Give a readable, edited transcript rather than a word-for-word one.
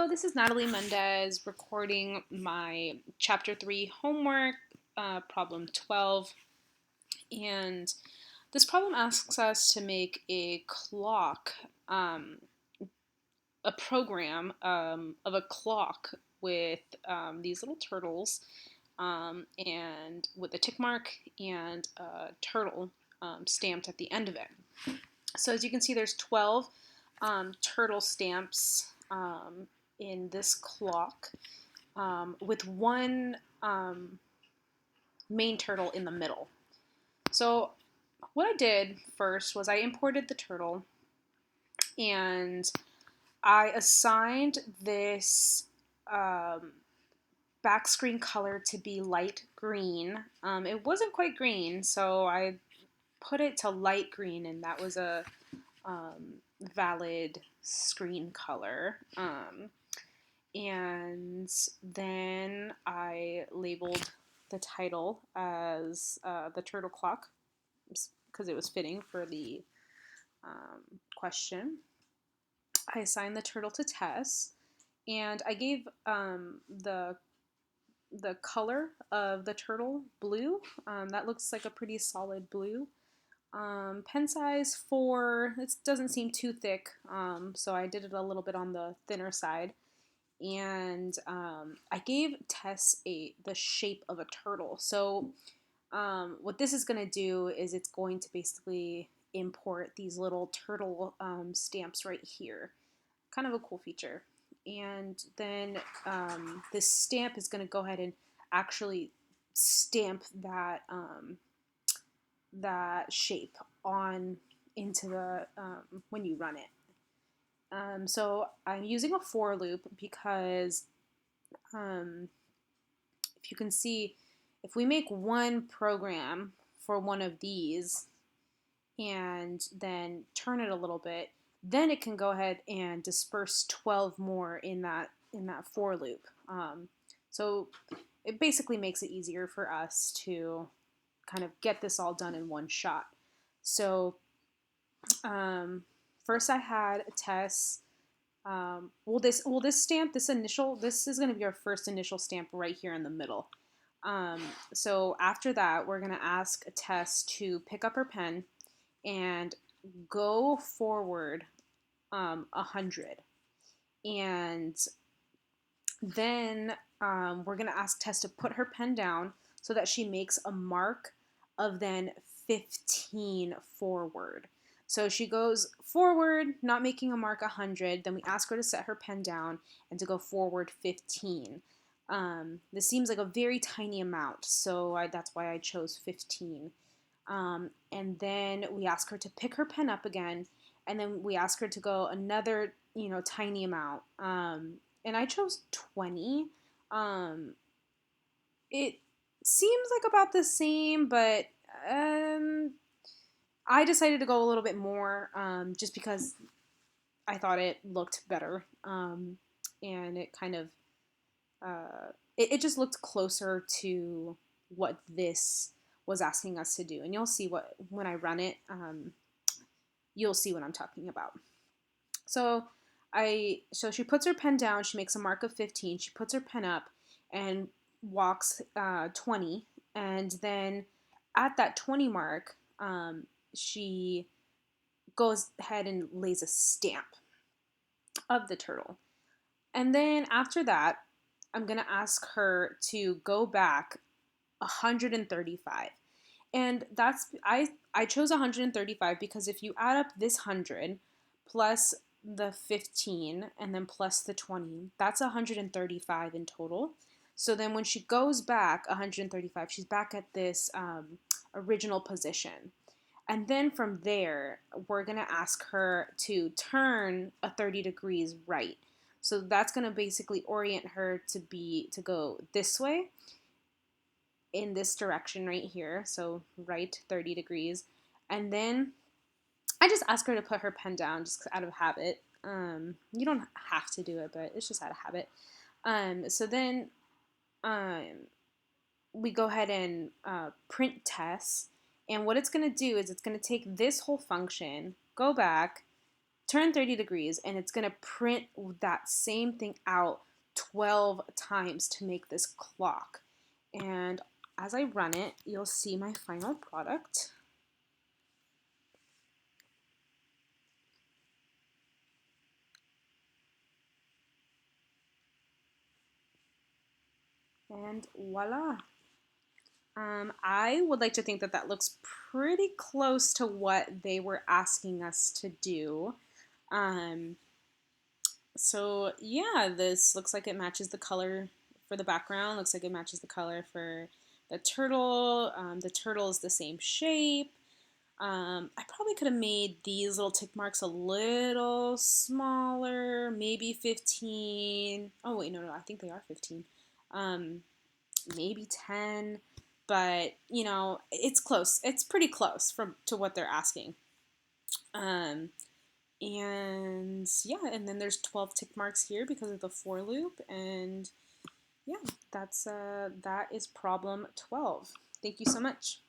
This is Natalie Mendez recording my Chapter 3 homework, problem 12. And this problem asks us to make a clock, a program of a clock with these little turtles and with a tick mark and a turtle stamped at the end of it. So as you can see, there's 12 turtle stamps in this clock with one main turtle in the middle. So what I did first was I imported the turtle and I assigned this back screen color to be light green. It wasn't quite green, so I put it to light green, and that was a valid screen color. And then I labeled the title as the turtle clock because it was fitting for the question. I assigned the turtle to Tess, and I gave the color of the turtle blue. That looks like a pretty solid blue. Pen size 4. It doesn't seem too thick, so I did it a little bit on the thinner side. And I gave Tess the shape of a turtle. So what this is going to do is it's going to basically import these little turtle stamps right here. Kind of a cool feature. And then this stamp is going to go ahead and actually stamp that that shape on into the when you run it. So I'm using a for loop because if you can see, if we make one program for one of these and then turn it a little bit, then it can go ahead and disperse 12 more in that for loop. So it basically makes it easier for us to kind of get this all done in one shot. So first I had a test. This stamp, this is going to be our first initial stamp right here in the middle. So after that, we're going to ask Tess to pick up her pen and go forward 100. And then we're going to ask Tess to put her pen down so that she makes a mark of then 15 forward. So she goes forward, not making a mark 100. Then we ask her to set her pen down and to go forward 15. This seems like a very tiny amount, so that's why I chose 15. And then we ask her to pick her pen up again, and then we ask her to go another, tiny amount. And I chose 20. It seems like about the same, but I decided to go a little bit more just because I thought it looked better. And it kind of, it just looked closer to what this was asking us to do. And you'll see when I run it, you'll see what I'm talking about. So she puts her pen down, she makes a mark of 15, she puts her pen up and walks 20, and then at that 20 mark, she goes ahead and lays a stamp of the turtle. And then after that, I'm going to ask her to go back 135. And I chose 135 because if you add up this 100 plus the 15 and then plus the 20, that's 135 in total. So then when she goes back 135, she's back at this original position. And then from there, we're going to ask her to turn a 30 degrees right. So that's going to basically orient her to go this way in this direction right here. So right 30 degrees. And then I just ask her to put her pen down just out of habit. You don't have to do it, but it's just out of habit. So then we go ahead and print Tess. And what it's going to do is it's going to take this whole function, go back, turn 30 degrees, and it's going to print that same thing out 12 times to make this clock. And as I run it, you'll see my final product. And voila. I would like to think that that looks pretty close to what they were asking us to do. Um, so yeah, this looks like it matches the color for the background. Looks like it matches the color for the turtle. The turtle is the same shape. I probably could have made these little tick marks a little smaller, maybe 15. Oh wait, no, I think they are 15. Maybe 10, but you know, it's close. It's pretty close from to what they're asking. Um, and yeah, and then there's 12 tick marks here because of the for loop, and yeah, that is problem 12. Thank you so much.